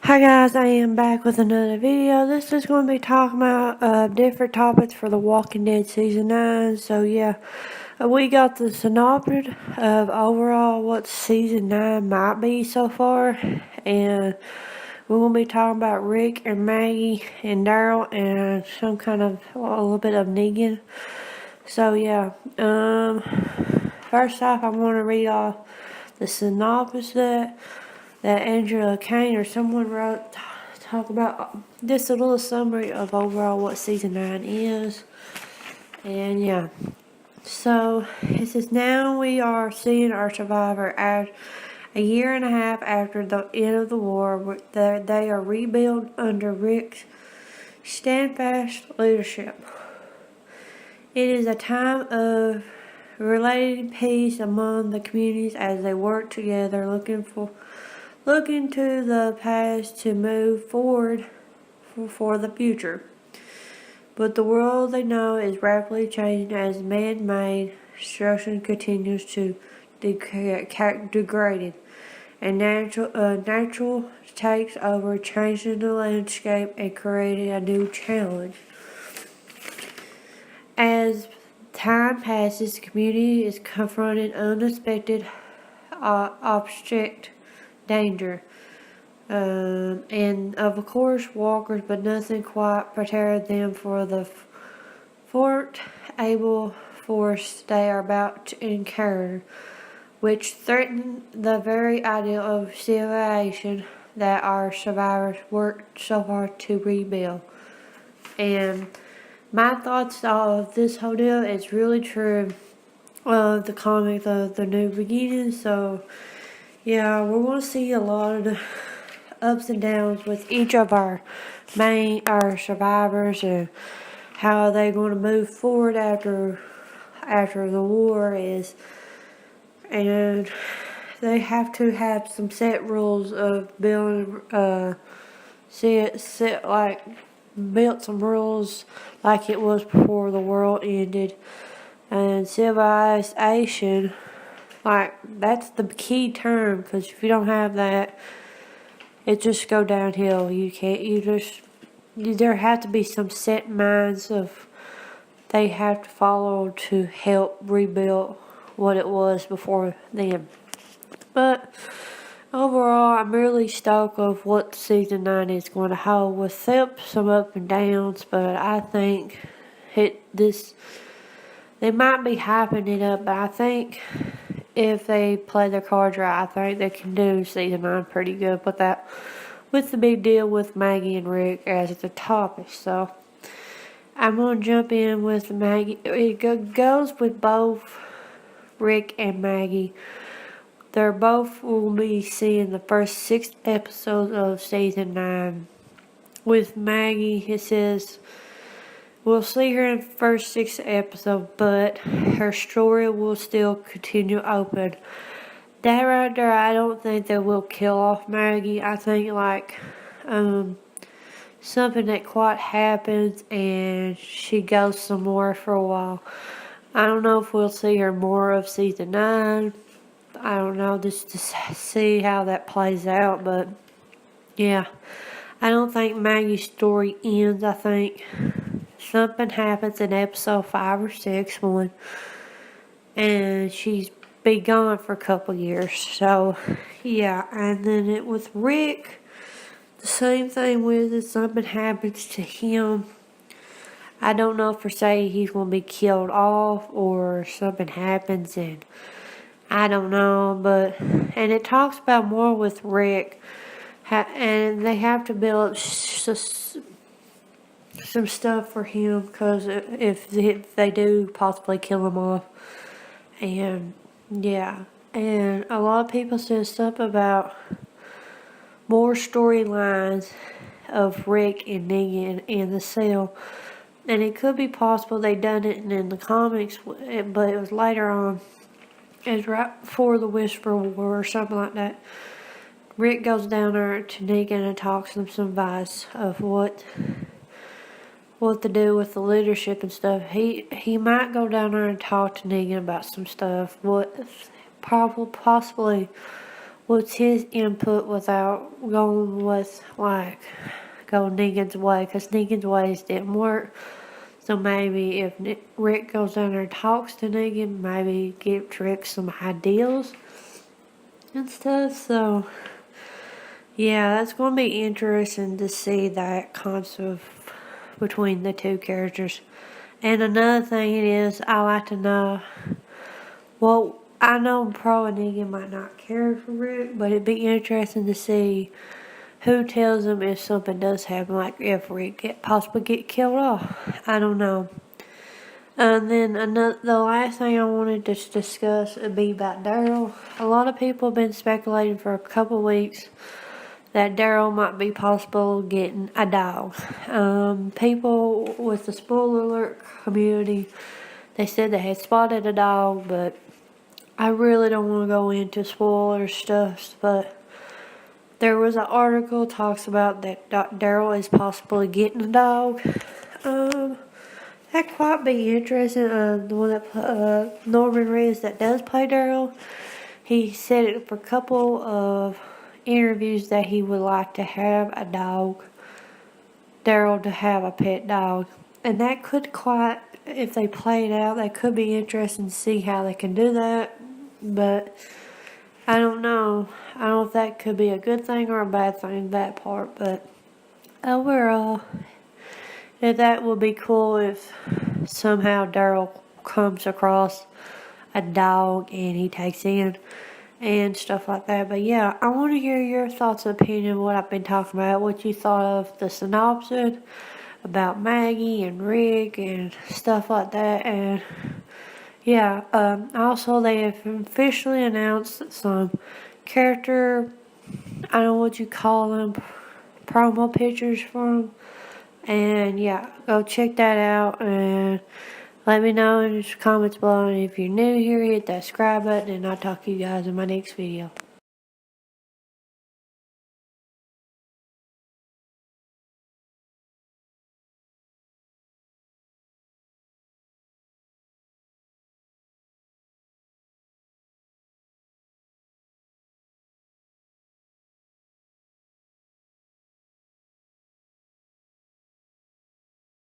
Hi guys, I am back with another video. This is going to be talking about different topics for The Walking Dead Season 9. So yeah, we got the synopsis of overall what Season 9 might be so far. And we're going to be talking about Rick and Maggie and Daryl and some kind of, a little bit of Negan. So yeah, first off I want to read off the synopsis that Angela Kane or someone wrote, talk about just a little summary of overall what Season 9 is. And yeah, so it says, now we are seeing our survivor at a year and a half after the end of the war. They are rebuilt under Rick's steadfast leadership. It is a time of related peace among the communities as they work together, looking to the past to move forward for the future. But the world they know is rapidly changing as man-made destruction continues to degrade, and natural takes over, changing the landscape and creating a new challenge. As time passes, the community is confronting unexpected object danger. And of course walkers, but nothing quite prepared them for the formidable force they are about to encounter, which threaten the very idea of civilization that our survivors worked so hard to rebuild. And my thoughts of this whole deal is really true of the comic, the New Beginning. So yeah, we're going to see a lot of the ups and downs with each of our survivors, and how are they going to move forward after the war is. And they have to have some set rules of building, built some rules like it was before the world ended. And civilization, like, that's the key term, because if you don't have that, it just go downhill. There have to be some set minds of they have to follow to help rebuild what it was before then. But overall, I'm really stoked of what Season 9 is going to hold, with some up and downs, but I think they might be hyping it up, but I think if they play their cards right, I think they can do Season 9 pretty good with the big deal with Maggie and Rick as the topic. So I'm going to jump in with Maggie. It goes with both Rick and Maggie. They're both will be seeing the first 6 episodes of Season 9. With Maggie, it says, we'll see her in the first 6 episodes, but her story will still continue open. That right there, I don't think they will kill off Maggie. I think something that quite happens and she goes somewhere for a while. I don't know if we'll see her more of Season 9. I don't know, just to see how that plays out. But yeah, I don't think Maggie's story ends. I think something happens in episode 5 or 6 and she's be gone for a couple years. So yeah, and then with Rick, the same thing with it. Something happens to him. I don't know if per se he's going to be killed off or something happens, and I don't know. And it talks about more with Rick, and they have to build some stuff for him, because if they do possibly kill him off. And yeah, and a lot of people said stuff about more storylines of Rick and Negan in the cell. And it could be possible they done it in the comics, but it was later on. It was right before the Whisper War or something like that. Rick goes down there to Negan and talks him some advice of what to do with the leadership and stuff. He might go down there and talk to Negan about some stuff. Possibly what's his input without going with, like, go Negan's way, because Negan's ways didn't work. So maybe if Rick goes down there and talks to Negan, maybe give Rick some ideas and stuff. So, yeah, that's going to be interesting to see that concept between the two characters. And another thing it is, I like to know, well, I know Pro and Negan might not care for Rick, but it'd be interesting to see who tells him if something does happen, like if Rick possibly get killed off. I don't know. And then the last thing I wanted to discuss would be about Daryl. A lot of people have been speculating for a couple weeks that Daryl might be possible getting a dog. People with the spoiler alert community, they said they had spotted a dog, but I really don't want to go into spoiler stuff, but there was an article talks about that Daryl is possibly getting a dog. That quite be interesting. The one that Norman Reedus that does play Daryl, he said it for a couple of interviews that he would like to have a dog. Daryl to have a pet dog, and that could quite, if they play it out, that could be interesting to see how they can do that. But I don't know. I don't know if that could be a good thing or a bad thing, that part. But overall, that would be cool if somehow Daryl comes across a dog and he takes in and stuff like that. But yeah, I want to hear your thoughts and opinion of what I've been talking about, what you thought of the synopsis about Maggie and Rick and stuff like that. And yeah, also they have officially announced some character, I don't know what you call them, promo pictures for them. And yeah, go check that out and let me know in the comments below. And if you're new here, hit that subscribe button, and I'll talk to you guys in my next video.